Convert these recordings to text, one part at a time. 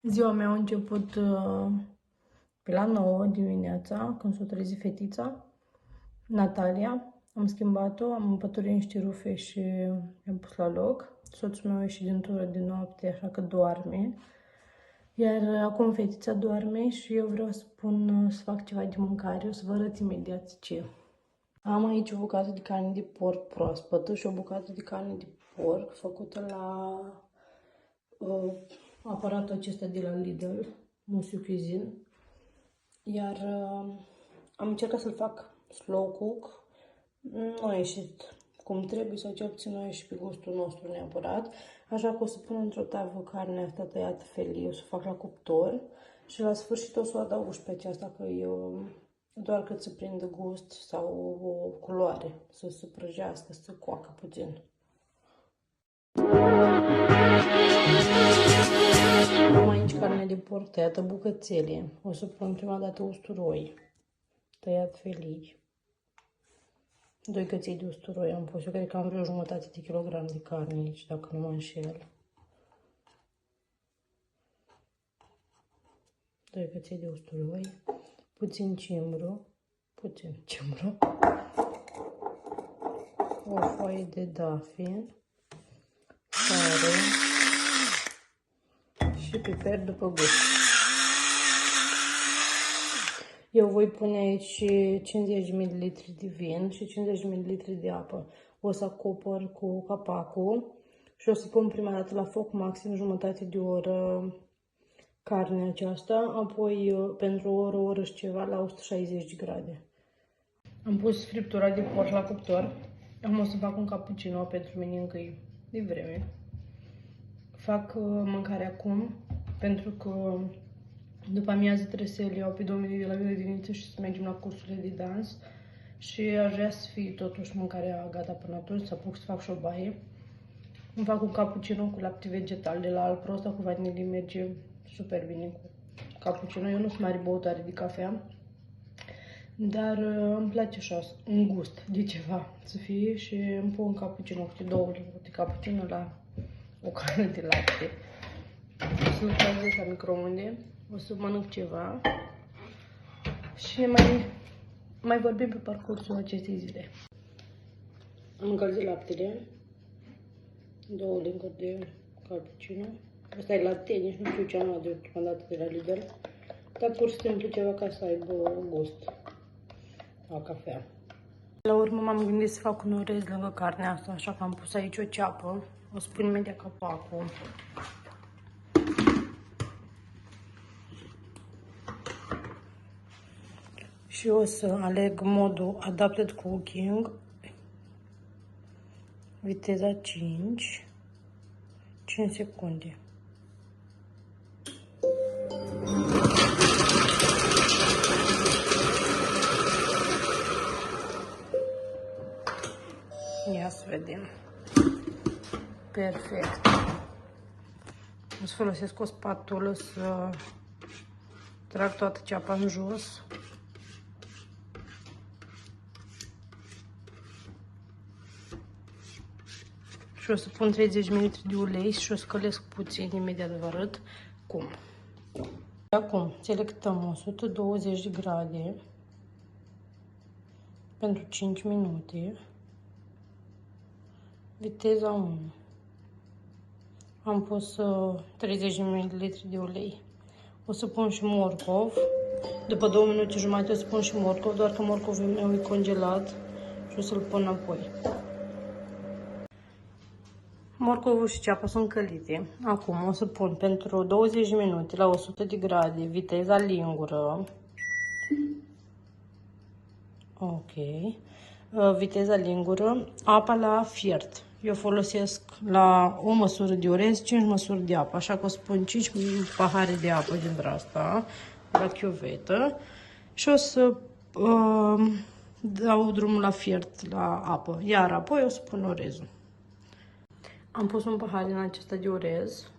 Ziua mea a început pe la 9 dimineața, când s-a trezit fetița, Natalia. Am schimbat-o, am împăturit niște rufe și i-am pus la loc. Soțul meu a ieșit din tură de noapte, așa că doarme. Iar acum fetița doarme și eu vreau să fac ceva de mâncare. O să vă arăt imediat ce. Am aici o bucată de carne de porc proaspătă și o bucată de carne de porc făcută la aparatul acesta de la Lidl, Monsieur Cuisine. Iar am încercat să-l fac slow cook. Nu a ieșit cum trebuie, sau cel puțin nu a ieșit pe gustul nostru neapărat. Așa că o să pun într-o tavă carnea asta tăiată felie, o să fac la cuptor și la sfârșit o să o adaug și pe aceasta, că eu doar cât să prindă gust sau o culoare, să se prăjească, să se coacă puțin. Am aici carne de porc tăiată bucățele. O să pun prima dată usturoi tăiat felii. 2 căței de usturoi am pus. Eu cred că am vreo jumătate de kilogram de carne aici, dacă nu mă înșel. 2 căței de usturoi, puțin cimbru, o foaie de dafi, sare și piper după gust. Eu voi pune aici 50 ml de vin și 50 ml de apă. O să acopăr cu capacul și o să pun prima dată la foc maxim jumătate de oră carnea aceasta, apoi pentru o oră și ceva la 160 de grade. Am pus friptura de porc la cuptor. Am o să fac un cappuccino pentru mine, încă e de vreme. Fac mâncare acum pentru că după amiază trebuie să le iau pe domnii de la grădiniță și să mergem la cursurile de dans. Și aș vrea să fie totuși mâncarea gata până atunci, să apuc să fac și o baie. Îmi fac un cappuccino cu lapte vegetal de la Alpro, ăsta cu vanilie merge super bine cu cappuccino. Eu nu sunt mare băutare de cafea, dar îmi place așa, un gust de ceva să fie și îmi pun un cappuccino cu 2 linguri de cappuccino la o cană de lapte. Să-l călzesc la microunde, o să mănânc ceva și mai vorbim pe parcursul acestei zile. Am încălzit laptele, 2 linguri de cappuccino. Asta e latte, nici nu știu ce am luat de ultima dată de la Lidl, dar pur și simplu ceva ca să aibă gust la cafea. La urmă m-am gândit să fac un orez lângă carnea asta, așa că am pus aici o ceapă. O să pun imediat capacul. Și o să aleg modul Adapted Cooking, viteza 5 secunde. Ia să vedem. Perfect. O să folosesc o spatulă să trag toată ceapa în jos. Și o să pun 30 ml de ulei și o să călesc puțin, imediat vă arăt cum. Acum selectăm 120 de grade pentru 5 minute. Viteza 1. Am pus 30 ml de ulei. O să pun și morcov. După 2 minute jumate o să pun și morcov, doar că morcovul meu e congelat și o să-l pun înapoi. Morcovul și ceapa sunt călite. Acum o să pun pentru 20 minute la 100 de grade, viteza lingură. Ok. Viteza lingură, apa la fiert. Eu folosesc la o măsură de orez 5 măsuri de apă, așa că o să pun 5 pahare de apă dintre asta la chiuvetă și o să dau drumul la fiert la apă, iar apoi o să pun orezul. Am pus un pahar din acesta de orez,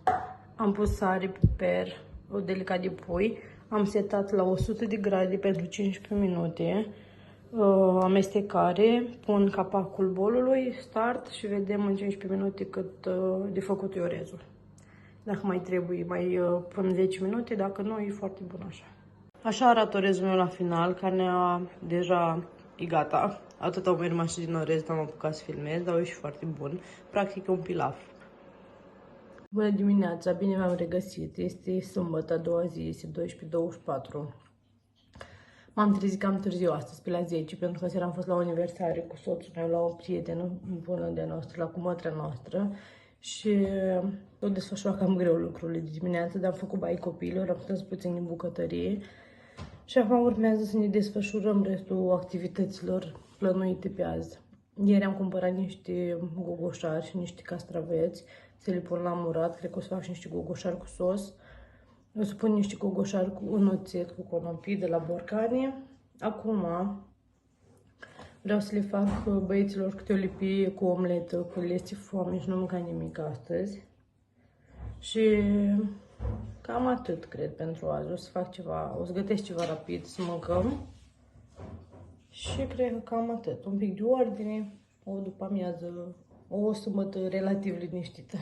am pus sare, piper, o delicat de pui, am setat la 100 de grade pentru 15 minute, amestecare, pun capacul bolului, start și vedem în 15 minute cât de făcut e orezul. Dacă mai trebuie, mai pun 10 minute, dacă nu, e foarte bun așa. Așa arată orezul meu la final, carnea deja e gata. Atât au mai rămas și din orez, n-am apucat să filmez, dar e și foarte bun. Practic e un pilaf. Bună dimineața, bine v-am regăsit. Este sâmbătă, a doua zi, este 12:24. M-am trezit cam târziu astăzi, pe la 10, pentru că seara am fost la o aniversare cu soțul meu, la o prietenă bună de noastră, la cumătra noastră. Și o desfășurat cam greu lucrurile de dimineață, dar am făcut baie copiilor, am stat puțin în bucătărie. Și acum urmează să ne desfășurăm restul activităților plănuite pe azi. Ieri am cumpărat niște gogoșari și niște castraveți, să le pun la murat, cred că o să fac și niște gogoșari cu sos. O să pun niște gogoșari cu un oțet cu conopii de la borcane. Acum vreau să le fac băieților câte o lipie cu omletă, că le este foame și nu mânca nimic astăzi. Și cam atât, cred, pentru azi. O să fac ceva, o să gătesc ceva rapid să mâncăm. Și cred că cam atât. Un pic de ordine, o după amiază, o sâmbătă relativ liniștită.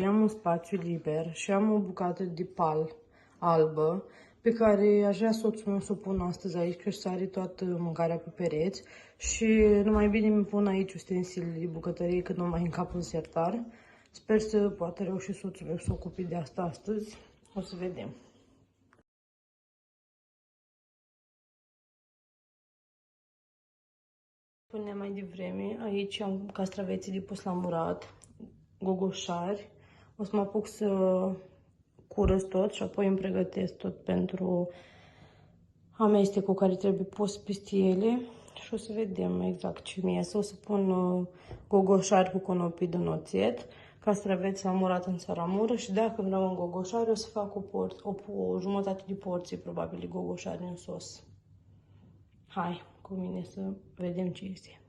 Am un spațiu liber și am o bucată de pal albă pe care aș vrea soțul meu să o pun astăzi aici, că să are toată mâncarea pe pereți și numai bine mi pun aici ustensilele de bucătărie când nu mai încap în sertar. Sper să poată reuși soțul meu să ocupe de asta astăzi. O să vedem. Punem mai devreme, aici am castraveții de pus la murat, gogoșari. O să mă apuc să curăț tot și apoi îmi pregătesc tot pentru amestecul care trebuie pus peste ele și o să vedem exact ce mi iese. O să pun gogoșari cu conopii de oțet, castraveți la murat în saramură și dacă vreau un gogoșari o să fac o jumătate de porție probabil de gogoșari în sos. Hai cu mine să vedem ce este.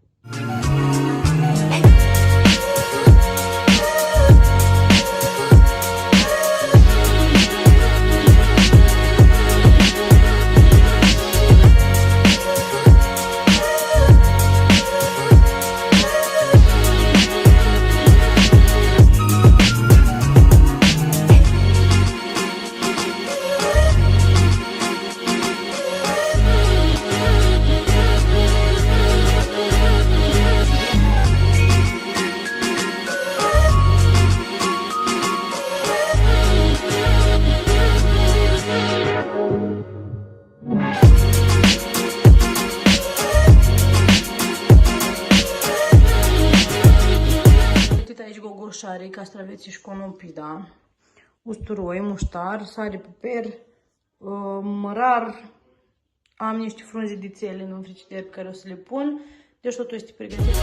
Gogoșare, castraveți și conopii, da? Usturoi, muștar, sare, piper, mărar. Am niște frunze de țele în frigider pe care o să le pun. Deci totul este pregătit.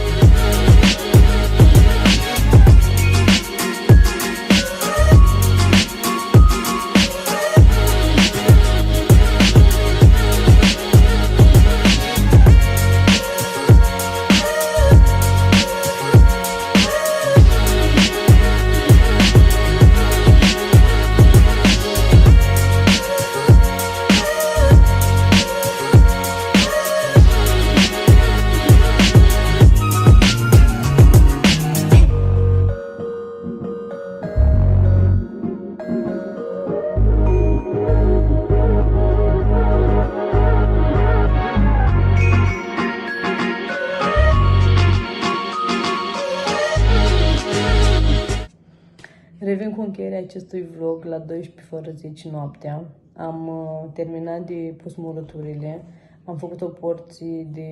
Revin cu încheierea acestui vlog la 12:10 noaptea. Am terminat de pus murăturile. Am făcut o porție de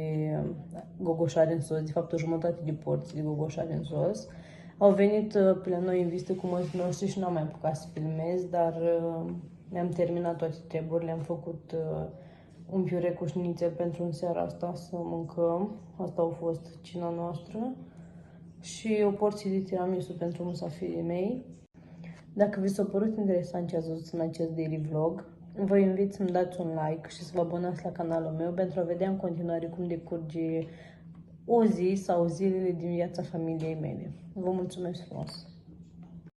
gogoșari în sos, de fapt o jumătate de porție de gogoșari în sos. Au venit pe la noi în vizită cu măsii noștri și n-am mai apucat să filmez, dar mi-am terminat toate treburile, am făcut un piure cu șnițel pentru în seara asta să mâncăm. Asta a fost cina noastră și o porție de tiramisu pentru musafirii mei. Dacă vi s-a părut interesant ce ați văzut în acest daily vlog, vă invit să-mi dați un like și să vă abonați la canalul meu pentru a vedea în continuare cum decurge o zi sau zilele din viața familiei mele. Vă mulțumesc frumos!